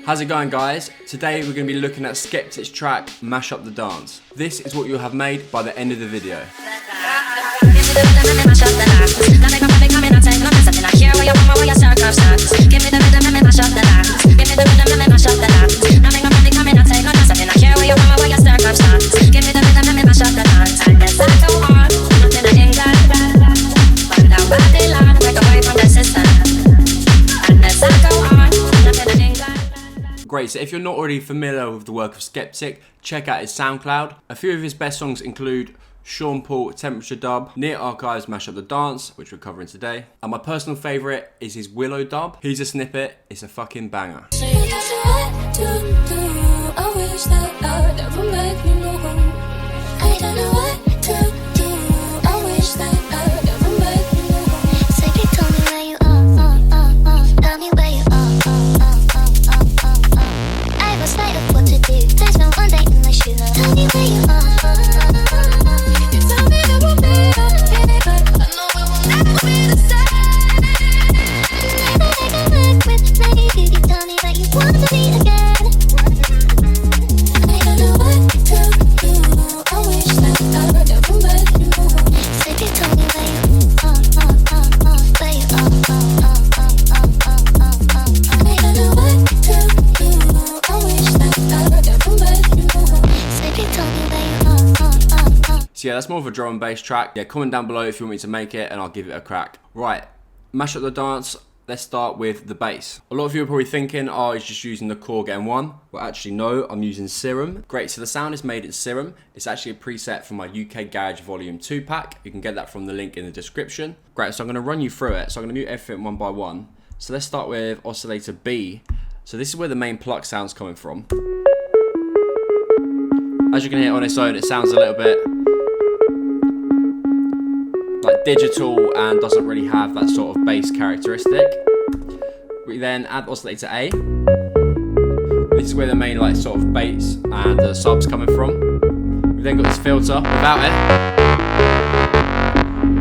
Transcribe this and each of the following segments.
How's it going, guys? Today we're going to be looking at Skeptic's track, Mash Up the Dance. This is what you'll have made by the end of the video. Great, so if you're not already familiar with the work of Skeptic, check out his SoundCloud. A few of his best songs include Sean Paul, Temperature Dub, Nia Archives, Mash Up the Dance, which we're covering today. And my personal favourite is his Willow dub. Here's a snippet, it's a fucking banger. So yeah, that's more of a drum and bass track. Yeah, comment down below if you want me to make it and I'll give it a crack. Right, Mash Up the Dance. Let's start with the bass. A lot of you are probably thinking, oh, he's just using the Korg M1. Well, actually, no, I'm using Serum. Great, so the sound is made in Serum. It's actually a preset from my UK Garage Volume 2 pack. You can get that from the link in the description. Great, so I'm gonna run you through it. So I'm gonna mute everything one by one. So let's start with oscillator B. So this is where the main pluck sound's coming from. As you can hear on its own, it sounds a little bit like digital and doesn't really have that sort of bass characteristic. We then add oscillator A. This is where the main like sort of bass and the subs coming from. We've then got this filter without it.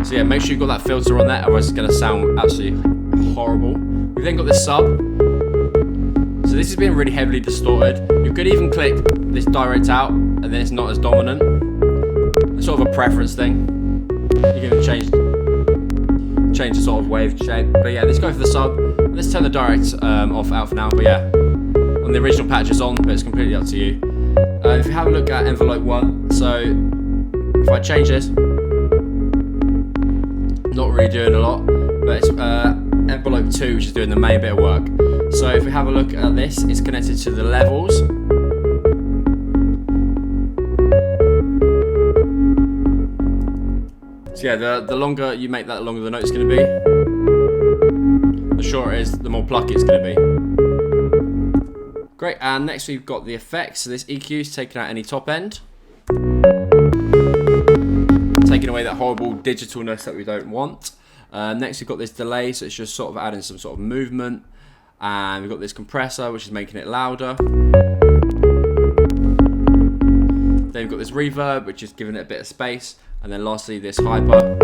So yeah, make sure you've got that filter on there, otherwise it's gonna sound absolutely horrible. We've then got this sub. So this has been really heavily distorted. You could even click this direct out and then it's not as dominant. It's sort of a preference thing. You can change the sort of wave shape. But yeah, let's go for the sub. Let's turn the direct off out for now. But yeah, on the original patch is on, but it's completely up to you. If you have a look at envelope 1, so if I change this, not really doing a lot, but it's envelope 2 which is doing the main bit of work. So if we have a look at this, it's connected to the levels. So yeah, the longer you make that, the longer the note's going to be. The shorter it is, the more plucky it's going to be. Great, and next we've got the effects. So this EQ is taking out any top end. Taking away that horrible digitalness that we don't want. Next we've got this delay, so it's just sort of adding some sort of movement. And we've got this compressor, which is making it louder. Then we've got this reverb, which is giving it a bit of space. And then lastly, this hyper,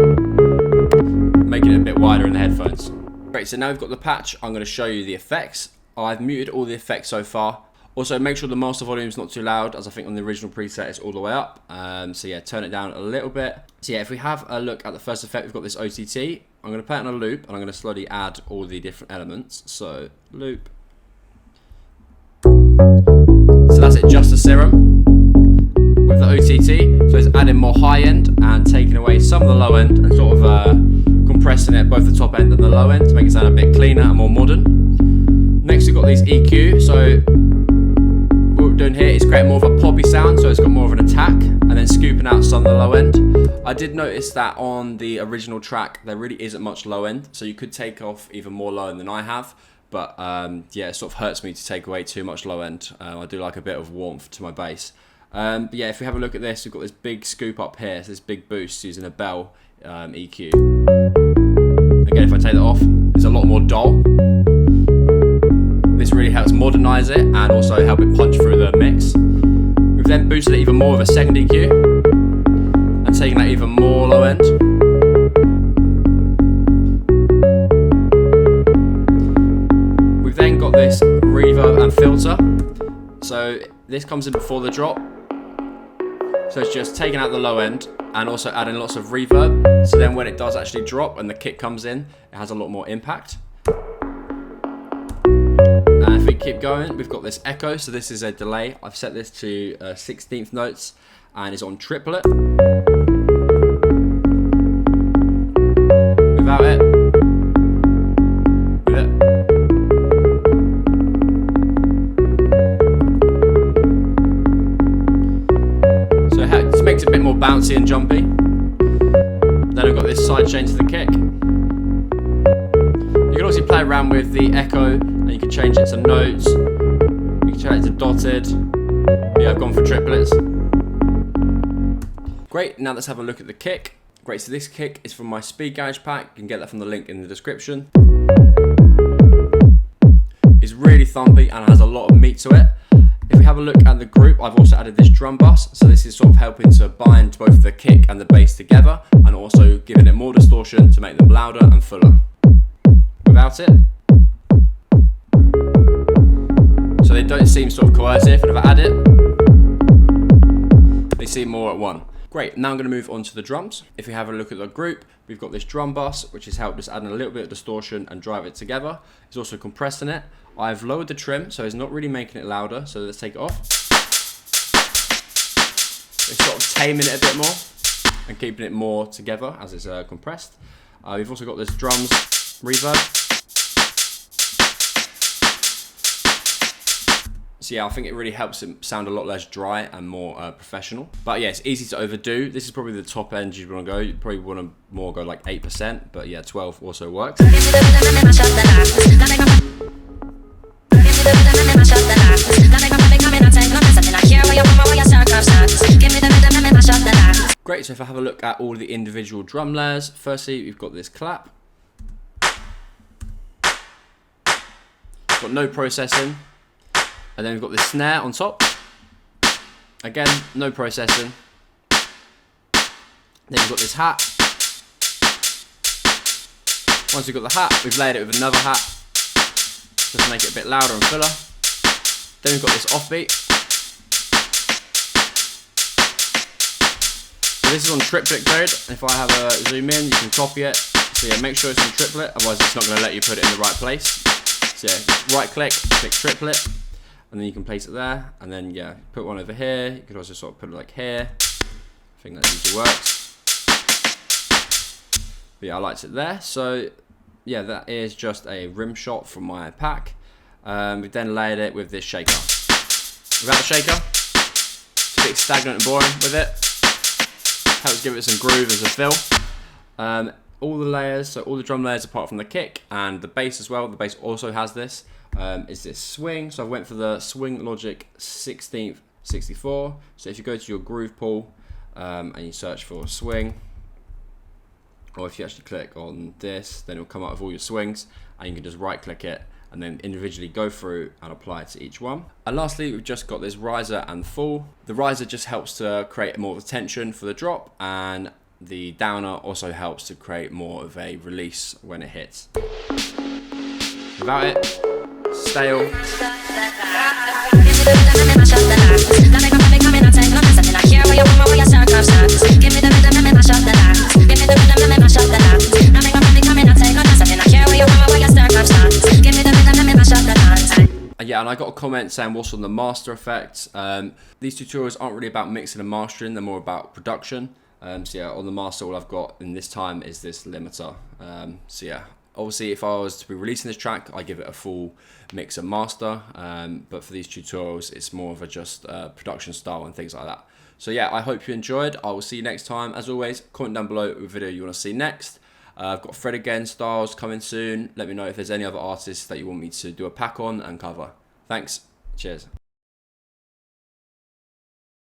making it a bit wider in the headphones. Great, so now we've got the patch, I'm going to show you the effects. I've muted all the effects so far. Also, make sure the master volume is not too loud, as I think on the original preset it's all the way up. So yeah, turn it down a little bit. So yeah, if we have a look at the first effect, we've got this OTT. I'm going to play it on a loop, and I'm going to slowly add all the different elements. So, loop. So that's it, just the Serum with the OTT. So it's adding more high end and taking away some of the low end and sort of compressing it, both the top end and the low end, to make it sound a bit cleaner and more modern. Next we've got these EQ. So what we're doing here is creating more of a poppy sound, so it's got more of an attack, and then scooping out some of the low end. I did notice that on the original track there really isn't much low end, so you could take off even more low end than I have, but yeah, it sort of hurts me to take away too much low end. I do like a bit of warmth to my bass. But yeah, if we have a look at this, we've got this big scoop up here, so this big boost using a bell EQ. Again, if I take that off, it's a lot more dull. This really helps modernize it and also help it punch through the mix. We've then boosted it even more with a second EQ and taken that even more low end. We've then got this reverb reverb and filter. So this comes in before the drop. So it's just taking out the low end and also adding lots of reverb. So then when it does actually drop and the kick comes in, it has a lot more impact. And if we keep going, we've got this echo. So this is a delay. I've set this to 16th notes and it's on triplet. Without it. With it. So it just makes it a bit more bouncy and jumpy. Then I've got this side chain to the kick. You can also play around with the echo and you can change it to notes. You can change it to dotted. Yeah, I've gone for triplets. Great, now let's have a look at the kick. Great, so this kick is from my Speed Garage pack. You can get that from the link in the description. It's really thumpy and has a lot of meat to it. If we have a look at the group, I've also added this drum bus. So this is sort of helping to bind both the kick and the bass together and also giving it more distortion to make them louder and fuller. Without it. So they don't seem sort of coercive, and if I add it, they seem more at one. Great, now I'm going to move on to the drums. If we have a look at the group, we've got this drum bus, which has helped us add in a little bit of distortion and drive it together. It's also compressing it. I've lowered the trim, so it's not really making it louder, so let's take it off. It's sort of taming it a bit more and keeping it more together as it's compressed. We've also got this drums reverb. So yeah, I think it really helps it sound a lot less dry and more professional. But yeah, it's easy to overdo. This is probably the top end you want to go. You probably want to more go like 8%, but yeah, 12 also works. Great, so if I have a look at all the individual drum layers, firstly, we've got this clap. Got no processing. And then we've got this snare on top. Again, no processing. Then we've got this hat. Once we've got the hat, we've layered it with another hat, just to make it a bit louder and fuller. Then we've got this offbeat. So this is on triplet code. If I have a zoom in, you can copy it. So yeah, make sure it's on triplet, otherwise it's not going to let you put it in the right place. So yeah, right click triplet. And then you can place it there, and then yeah, put one over here. You could also sort of put it like here. I think that usually works. But yeah, I liked it there. So yeah, that is just a rim shot from my pack. We then layered it with this shaker. Without the shaker, it's a bit stagnant and boring with it. Helps give it some groove as a fill. All the layers, so all the drum layers apart from the kick and the bass as well. The bass also has this. Is this swing. So I went for the Swing Logic 16th 64. So if you go to your groove pool and you search for swing, or if you actually click on this, then it'll come up with all your swings, and you can just right click it and then individually go through and apply it to each one. And lastly, we've just got this riser and fall. The riser just helps to create more of a tension for the drop, and the downer also helps to create more of a release when it hits. Without it, stale. Yeah, and I got a comment saying what's on the master effects. These tutorials aren't really about mixing and mastering, they're more about production. So yeah, on the master, all I've got in this time is this limiter. So yeah, obviously if I was to be releasing this track, I give it a full mix and master. But for these tutorials, it's more of a just production style and things like that. So yeah, I hope you enjoyed. I will see you next time. As always, comment down below what video you want to see next. I've got Fred Again styles coming soon. Let me know if there's any other artists that you want me to do a pack on and cover. Thanks. Cheers.